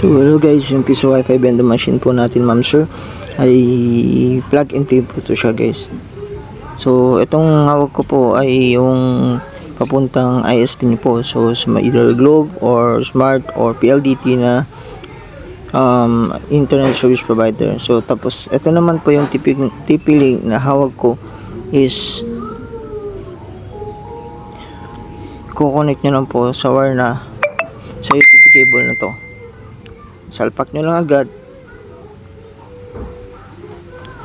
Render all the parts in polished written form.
So hello guys, yung Piso Wi-Fi vending machine po natin ma'am sir ay plug and play po to siya guys. So itong hawak ko po ay yung papuntang ISP nyo po. So either Globe or Smart or PLDT na internet service provider. So tapos ito naman po yung TP-Link na hawak ko is kukonect nyo lang po sa wire na sa UTP cable na to. Salpak nyo lang agad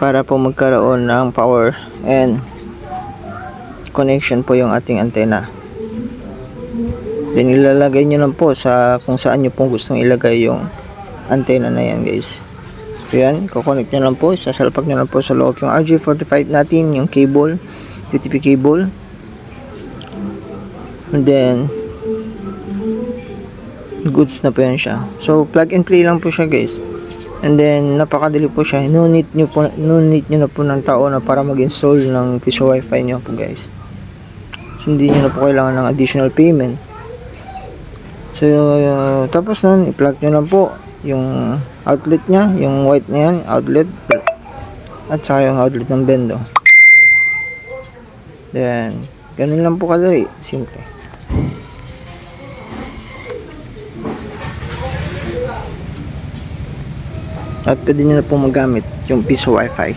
para po magkaroon ng power and connection po yung ating antena. Then ilalagay nyo lang po sa kung saan nyo pong gustong ilagay yung antena na yan guys. So yan, kukonect nyo lang po, sasalpak nyo lang po sa loob yung RJ45 natin, yung cable, UTP cable. And then goods na po yan siya. So plug and play lang po siya guys. And then napakadali po siya. No need nyo na po ng tao na para mag-install ng Piso Wi-Fi nyo po guys. So hindi nyo na po kailangan ng additional payment. So tapos nun, i-plug nyo lang po yung outlet nya, yung white na yan, outlet, at saka yung outlet ng bendo. Then ganun lang po kadali, simple. At pwede nyo na po magamit yung Piso Wi-Fi.